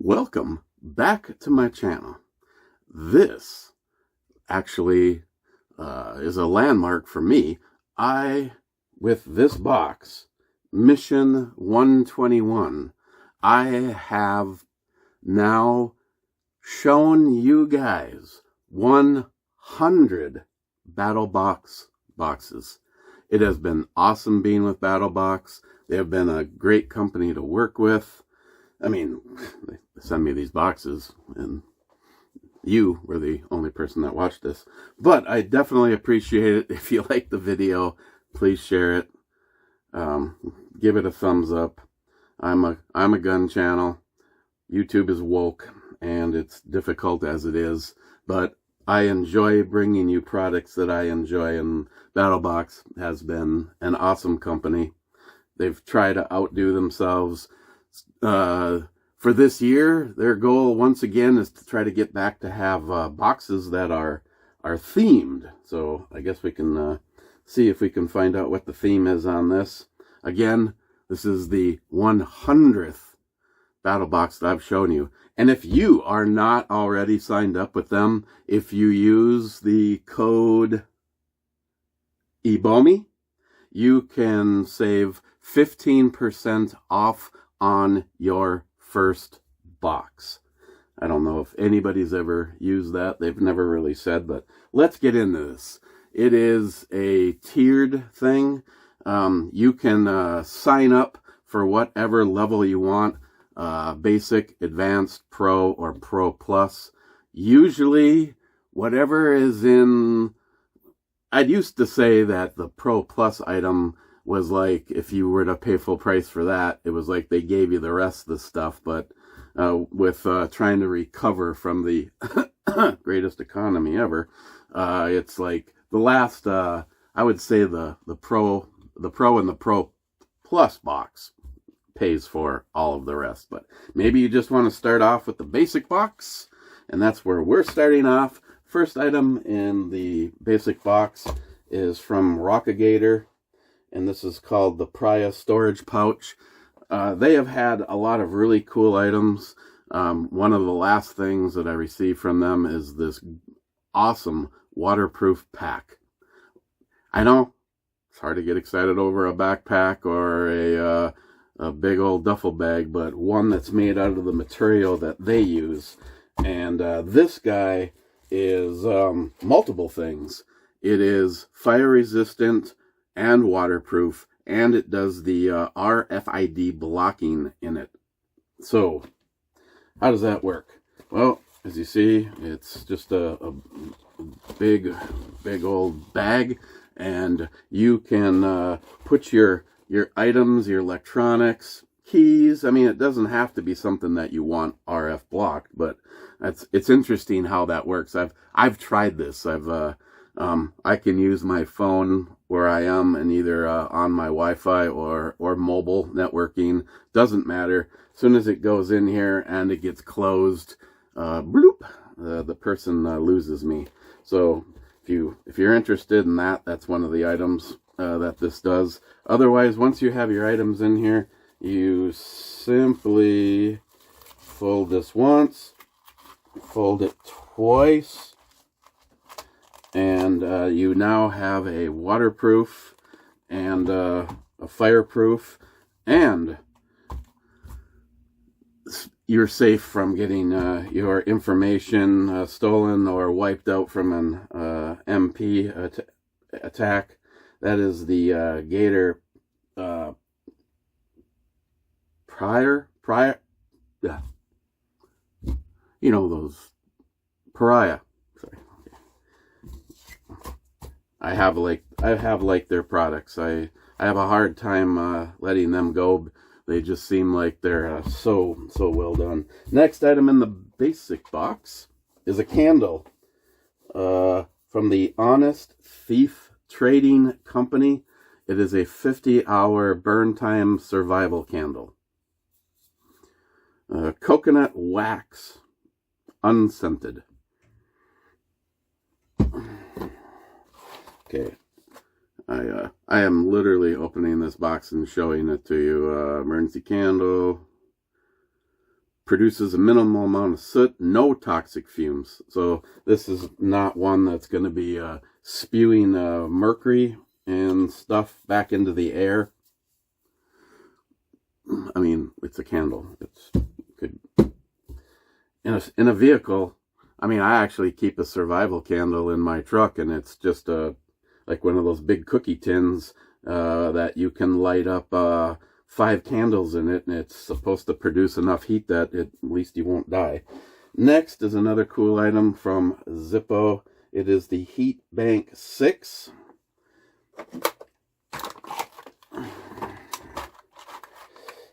Welcome back to my channel. This actually is a landmark for me. With this box, Mission 121, I have now shown you guys 100 BattlBox boxes. It has been awesome being with BattlBox. They have been a great company to work with. I mean, they send me these boxes, and you were the only person that watched this. But I definitely appreciate it. If you like the video, please share it. Give it a thumbs up. I'm a gun channel. YouTube is woke, and it's difficult as it is. But I enjoy bringing you products that I enjoy, and BattlBox has been an awesome company. They've tried to outdo themselves. For this year, their goal once again is to try to get back to have boxes that are themed. So I guess we can see if we can find out what the theme is on this. Again, this is the 100th BattlBox that I've shown you. And if you are not already signed up with them, if you use the code ebomey, you can save 15% off on your first box. I don't know if anybody's ever used that. They've never really said, but let's get into this. It is a tiered thing. You can sign up for whatever level you want, basic, advanced, pro, or pro plus. Usually, whatever is in... I'd used to say that the pro plus item was like, if you were to pay full price for that, it was like they gave you the rest of the stuff. But with trying to recover from the greatest economy ever, it's like the last, I would say the pro and the pro plus box pays for all of the rest. But maybe you just want to start off with the basic box, and that's where we're starting off. First item in the basic box is from Rockagator, and this is called the Pria storage pouch. They have had a lot of really cool items. One of the last things that I received from them is this awesome waterproof pack. I know it's hard to get excited over a backpack or a big old duffel bag, but one that's made out of the material that they use. And this guy is multiple things. It is fire resistant and waterproof, and it does the RFID blocking in it. So how does that work? Well, as you see, it's just a big old bag, and you can put your items, your electronics, keys. I mean, it doesn't have to be something that you want RF blocked, but it's interesting how that works. I've tried this. I can use my phone where I am and either on my Wi-Fi or mobile networking. Doesn't matter. As soon as it goes in here and it gets closed, bloop, the person loses me. So if you're interested in that, that's one of the items that this does. Otherwise, once you have your items in here, you simply fold this once, fold it twice, and you now have a waterproof and a fireproof, and you're safe from getting your information stolen or wiped out from an MP attack. That is the Gator yeah. You know, those Pariah. Sorry. I have liked their products. I have a hard time letting them go. They just seem like they're so well done. Next item in the basic box is a candle from the Honest Thief Trading Company. It is a 50-hour burn time survival candle. Coconut wax, unscented. Okay, I am literally opening this box and showing it to you. Emergency candle. produces a minimal amount of soot, no toxic fumes. So this is not one that's going to be spewing mercury and stuff back into the air. I mean, it's a candle. It's good in a vehicle. I mean, I actually keep a survival candle in my truck, and it's just like one of those big cookie tins that you can light up 5 candles in it, and it's supposed to produce enough heat that at least you won't die. Next is another cool item from Zippo. It is the Heat Bank 6.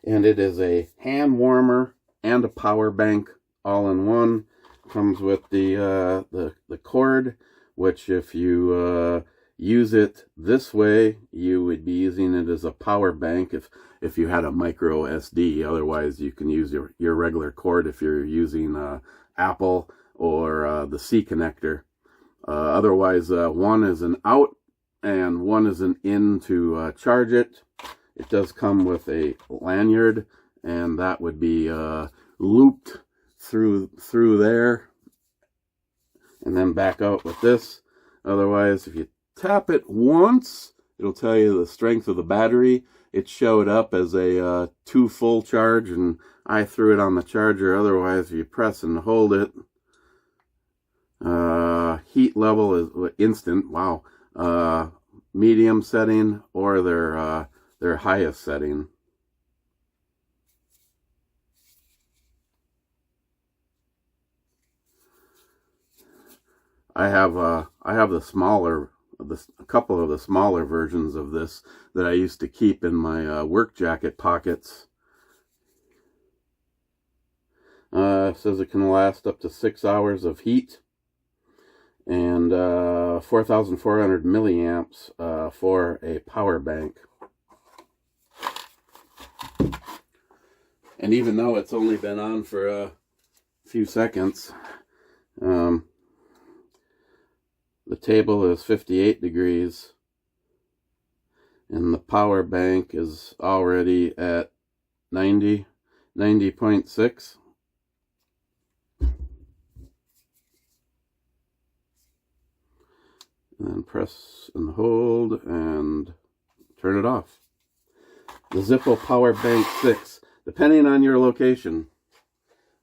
And it is a hand warmer and a power bank all in one. Comes with the cord, which if you use it this way, you would be using it as a power bank if you had a micro SD. Otherwise, you can use your regular cord if you're using Apple or the C connector. Otherwise, one is an out and one is an in to charge it. It does come with a lanyard, and that would be looped through there and then back out with this. Otherwise, if you tap it once, it'll tell you the strength of the battery. It showed up as a 2 full charge, and I threw it on the charger. Otherwise, if you press and hold it, heat level is instant. Wow. Medium setting or their highest setting. I have the smaller, a couple of the smaller versions of this that I used to keep in my work jacket pockets. It says it can last up to 6 hours of heat and 4,400 milliamps for a power bank. And even though it's only been on for a few seconds, the table is 58 degrees and the power bank is already at 90.6. And then press and hold and turn it off. The Zippo Power Bank 6. Depending on your location,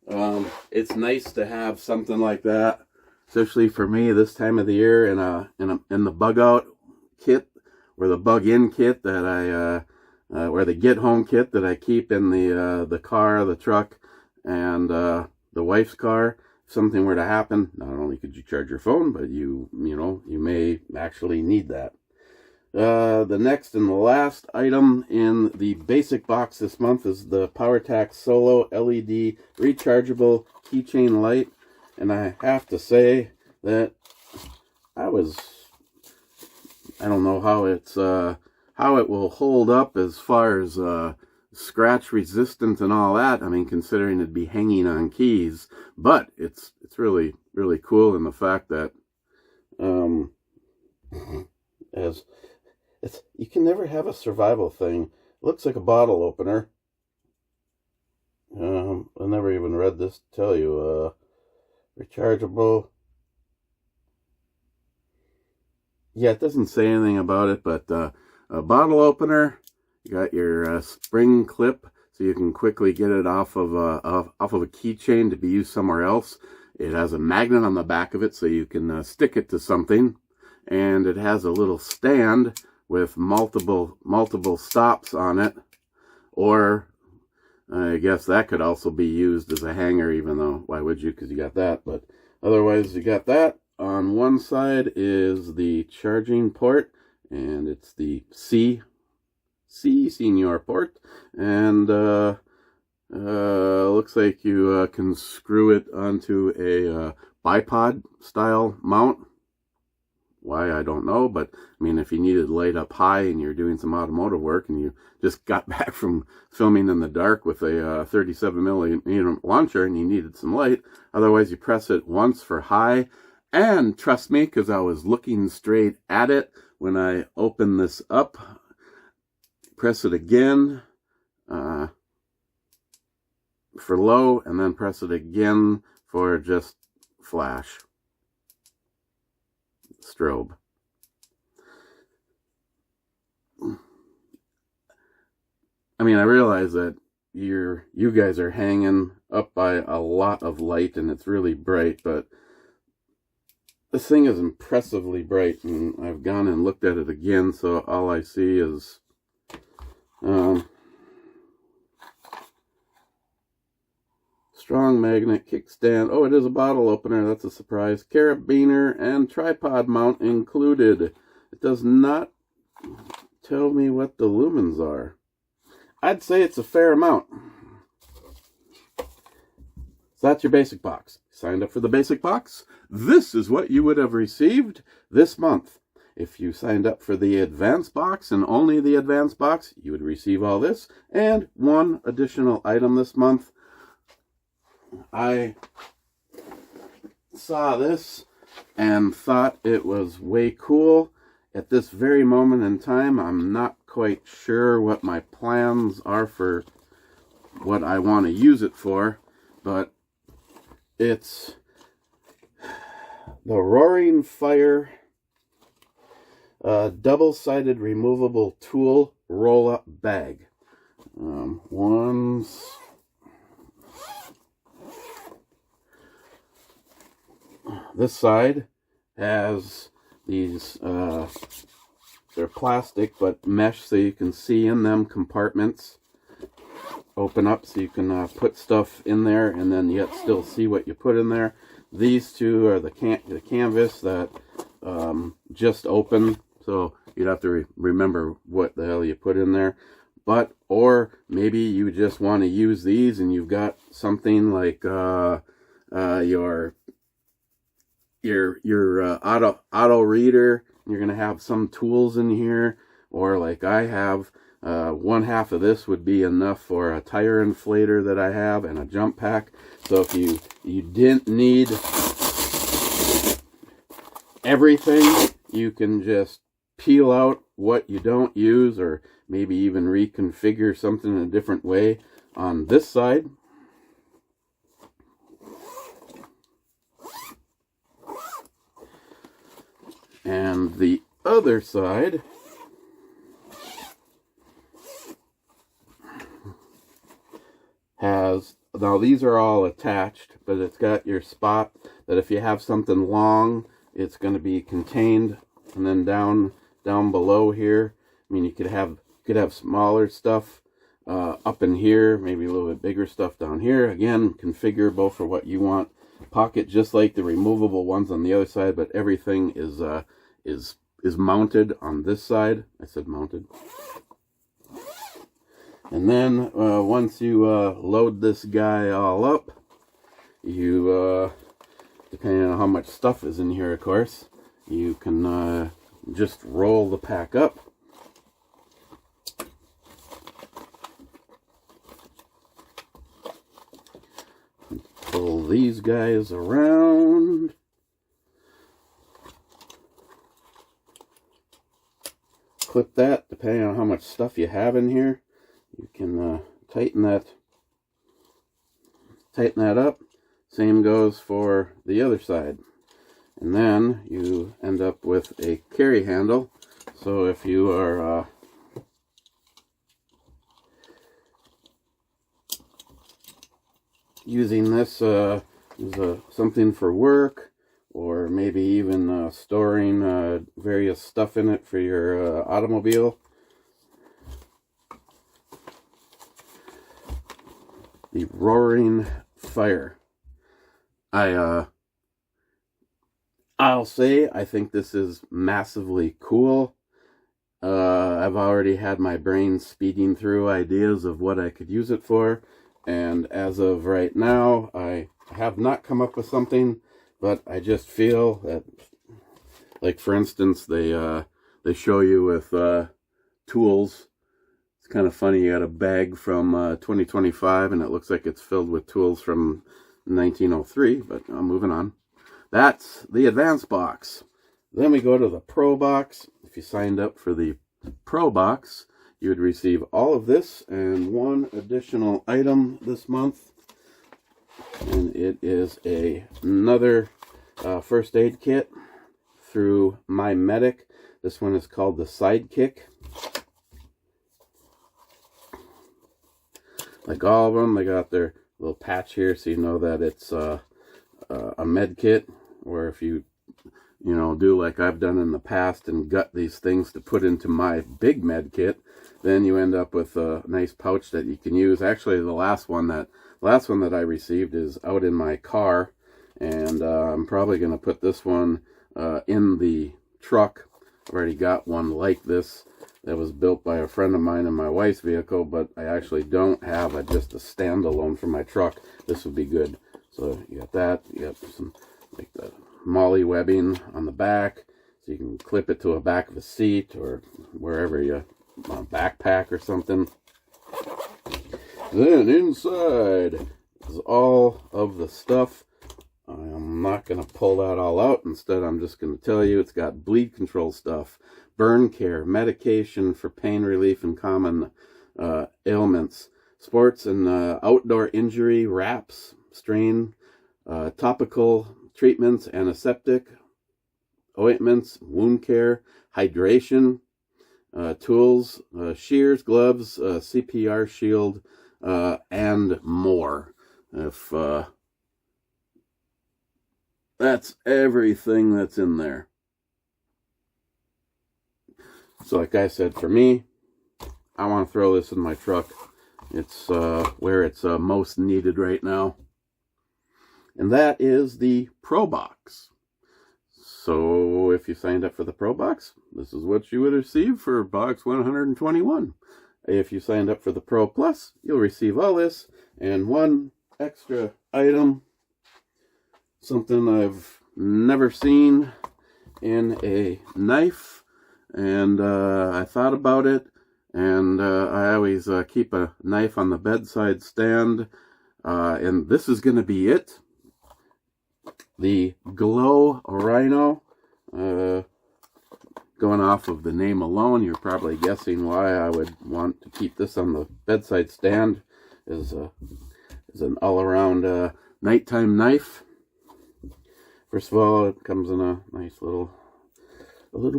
it's nice to have something like that, especially for me this time of the year in the bug out kit or the bug in kit that or the get home kit that I keep in the car, the truck, and the wife's car. If something were to happen, not only could you charge your phone, but you may actually need that. The next and the last item in the basic box this month is the PowerTac Solo LED rechargeable keychain light. And I have to say that I don't know how it will hold up as far as scratch resistant and all that. I mean, considering it'd be hanging on keys, but it's really, really cool in the fact that you can never have a survival thing. It looks like a bottle opener. I never even read this to tell you. Rechargeable. Yeah, it doesn't say anything about it, but a bottle opener. You got your spring clip, so you can quickly get it off of a keychain to be used somewhere else. It has a magnet on the back of it, so you can stick it to something, and it has a little stand with multiple stops on it, or I guess that could also be used as a hanger, even though why would you, because you got that. But otherwise you got that. On one side is the charging port, and it's the C senior port, and looks like you can screw it onto a bipod style mount. Why, I don't know, but I mean, if you needed to light up high and you're doing some automotive work and you just got back from filming in the dark with a 37 millimeter launcher and you needed some light, otherwise you press it once for high. And trust me, because I was looking straight at it when I open this up, press it again for low, and then press it again for just flash. Strobe. I mean, I realize that you guys are hanging up by a lot of light and it's really bright, but this thing is impressively bright, and I've gone and looked at it again, so all I see is strong magnet, kickstand. Oh, it is a bottle opener. That's a surprise. Carabiner and tripod mount included. It does not tell me what the lumens are. I'd say it's a fair amount. So that's your basic box. Signed up for the basic box? This is what you would have received this month. If you signed up for the advanced box and only the advanced box, you would receive all this and one additional item this month. I saw this and thought it was way cool. At this very moment in time, I'm not quite sure what my plans are for what I want to use it for, but it's the Roaring Fire double-sided removable tool roll-up bag. This side has these, they're plastic but mesh so you can see in them compartments. Open up so you can put stuff in there and then yet still see what you put in there. These two are the canvas that just open, so you'd have to remember what the hell you put in there. But, or maybe you just want to use these and you've got something like your auto reader. You're going to have some tools in here, or like I have, one half of this would be enough for a tire inflator that I have and a jump pack. So if you didn't need everything, you can just peel out what you don't use, or maybe even reconfigure something in a different way on this side. And the other side has, now these are all attached, but it's got your spot that if you have something long, it's going to be contained. And then down below here, I mean, you could have smaller stuff up in here, maybe a little bit bigger stuff down here. Again, configurable for what you want. Pocket just like the removable ones on the other side, but everything is mounted on this side. I said mounted. And then once you load this guy all up, you depending on how much stuff is in here, of course, you can just roll the pack up. Pull these guys around. Clip that, depending on how much stuff you have in here. You can tighten that up. Same goes for the other side. And then you end up with a carry handle. So if you are using this as something for work, or maybe even storing various stuff in it for your automobile, the Roaring Fire. I'll say I think this is massively cool. I've already had my brain speeding through ideas of what I could use it for, and as of right now, I have not come up with something, but I just feel that, like for instance, they show you with tools. It's kind of funny. You got a bag from 2025, and it looks like it's filled with tools from 1903. But I'm moving on. That's the advanced box. Then we go to the Pro box. If you signed up for the Pro box, you would receive all of this and one additional item this month. And it is another first aid kit through My Medic. This one is called the Sidekick. Like all of them, they got their little patch here so you know that it's a med kit. Or if you do like I've done in the past and gut these things to put into my big med kit, then you end up with a nice pouch that you can use. Actually, the last one that I received is out in my car, and I'm probably going to put this one in the truck. I've already got one like this that was built by a friend of mine in my wife's vehicle, but I actually don't have just a standalone for my truck. This would be good. So you got that. You got some like the molly webbing on the back, so you can clip it to the back of a seat or wherever you want, a backpack or something. Then inside is all of the stuff. I'm not going to pull that all out. Instead, I'm just going to tell you it's got bleed control stuff, burn care, medication for pain relief and common ailments, sports and outdoor injury wraps, strain, topical treatments, antiseptic, ointments, wound care, hydration, tools, shears, gloves, CPR shield, and more. If that's everything that's in there. So like I said, for me, I want to throw this in my truck. It's where it's most needed right now. And that is the Pro Box. So if you signed up for the Pro Box, this is what you would receive for box 121. If you signed up for the Pro Plus, you'll receive all this and one extra item. Something I've never seen in a knife. And I thought about it. And I always keep a knife on the bedside stand. And this is going to be it. The Glow Rhino. Going off of the name alone, you're probably guessing why I would want to keep this on the bedside stand. Is an all-around nighttime knife. First of all, it comes in a nice little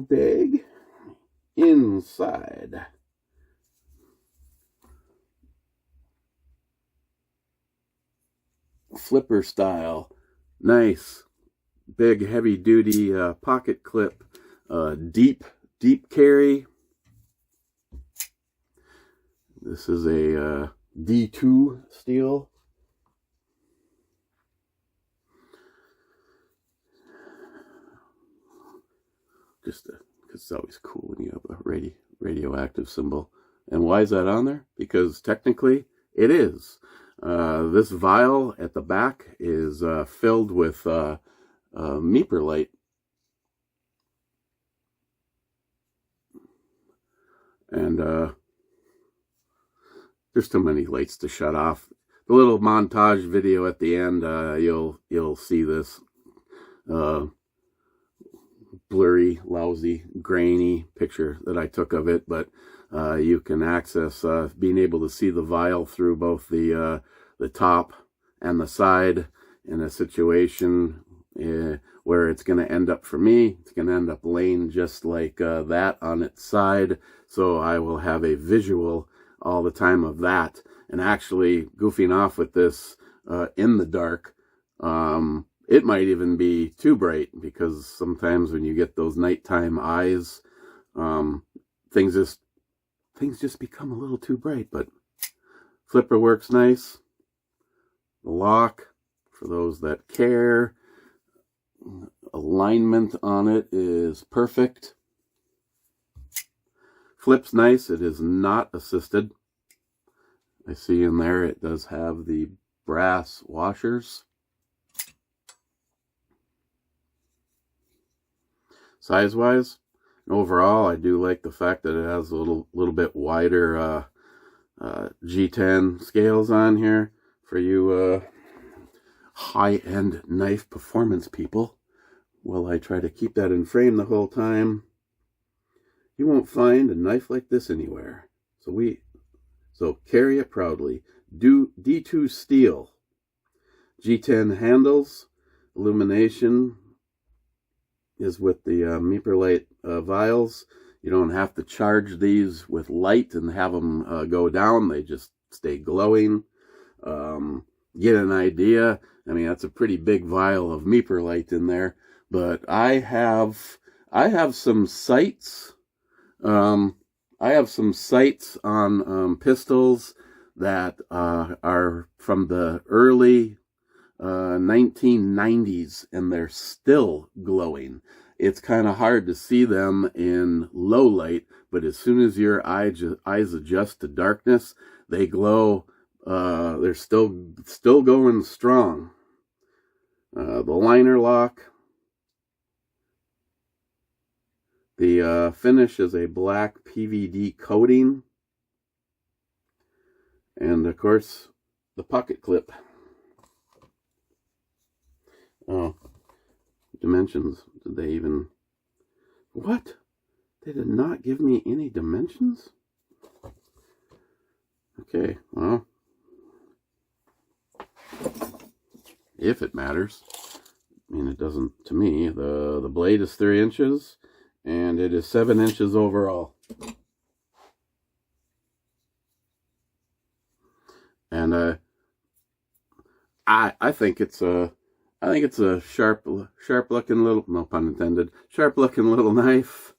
bag. Inside, flipper style, nice big heavy duty pocket clip, deep carry. This is a D2 steel. Just because it's always cool when you have a radioactive symbol. And why is that on there? Because technically it is. This vial at the back is filled with meperlite. And there's too many lights to shut off. The little montage video at the end, you'll see this blurry, lousy, grainy picture that I took of it, but you can access being able to see the vial through both the top and the side in a situation where it's going to end up, for me, it's going to end up laying just like that on its side, so I will have a visual all the time of that. And actually goofing off with this in the dark, it might even be too bright, because sometimes when you get those nighttime eyes, things just become a little too bright. But flipper works nice. The lock, for those that care, alignment on it is perfect. Flips nice. It is not assisted. I see in there it does have the brass washers. Size-wise, overall, I do like the fact that it has a little bit wider G10 scales on here for you high-end knife performance people. Well, I try to keep that in frame the whole time. You won't find a knife like this anywhere. So carry it proudly. Do D2 steel. G10 handles. Illumination is with the Meeperlite vials. You don't have to charge these with light and have them go down. They just stay glowing. Get an idea. I mean, that's a pretty big vial of Meeperlite in there. But I have some sights. I have some sights on pistols that are from the early 1990s, and they're still glowing. It's kind of hard to see them in low light, but as soon as your eyes adjust to darkness, they glow. They're still going strong. The liner lock. The finish is a black PVD coating. And of course, the pocket clip. Oh, dimensions. Did they even... What? They did not give me any dimensions? Okay, well, if it matters. I mean, it doesn't to me. The blade is 3 inches, and it is 7 inches overall. And I think it's a sharp looking little, no pun intended, sharp looking little knife.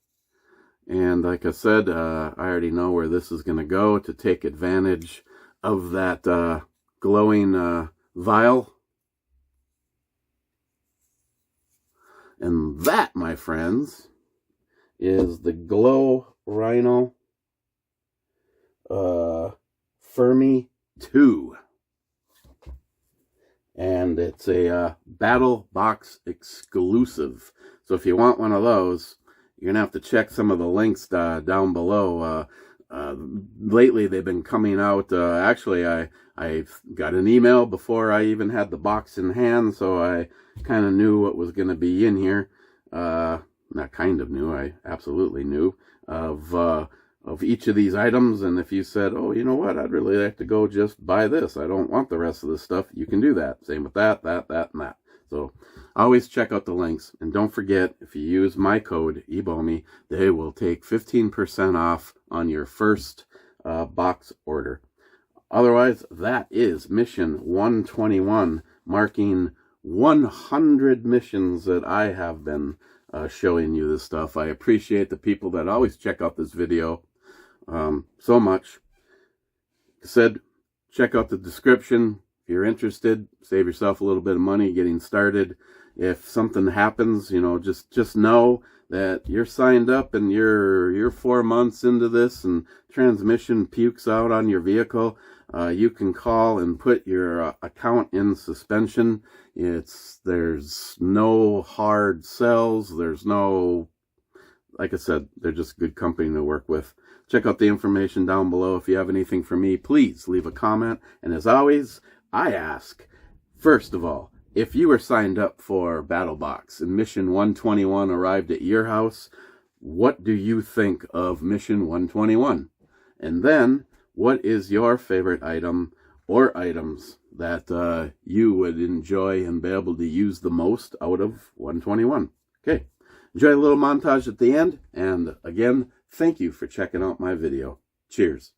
And like I said, I already know where this is going to go to take advantage of that glowing vial. And that, my friends, is the Glow Rhino Fermi 2. And it's a Battlebox exclusive. So if you want one of those, you're going to have to check some of the links down below. Lately, they've been coming out. Actually, I got an email before I even had the box in hand, so I kind of knew what was going to be in here. Not kind of knew, I absolutely knew of each of these items. And if you said, oh, you know what, I'd really like to go just buy this, I don't want the rest of the stuff, you can do that. Same with that, and that. So always check out the links. And don't forget, if you use my code, ebomey, they will take 15% off on your first box order. Otherwise, that is mission 121, marking 100 missions that I have been showing you this stuff. I appreciate the people that always check out this video so much. Like I said, check out the description. If you're interested, save yourself a little bit of money getting started. If something happens, you know, just know that you're signed up and you're 4 months into this and transmission pukes out on your vehicle. You can call and put your account in suspension. There's no hard sells. There's no, like I said, they're just good company to work with. Check out the information down below. If you have anything for me, please leave a comment. And as always, I ask, first of all, if you were signed up for Battlebox and Mission 121 arrived at your house, what do you think of Mission 121? And then, what is your favorite item or items that you would enjoy and be able to use the most out of 121? Okay, enjoy a little montage at the end. And again, thank you for checking out my video. Cheers.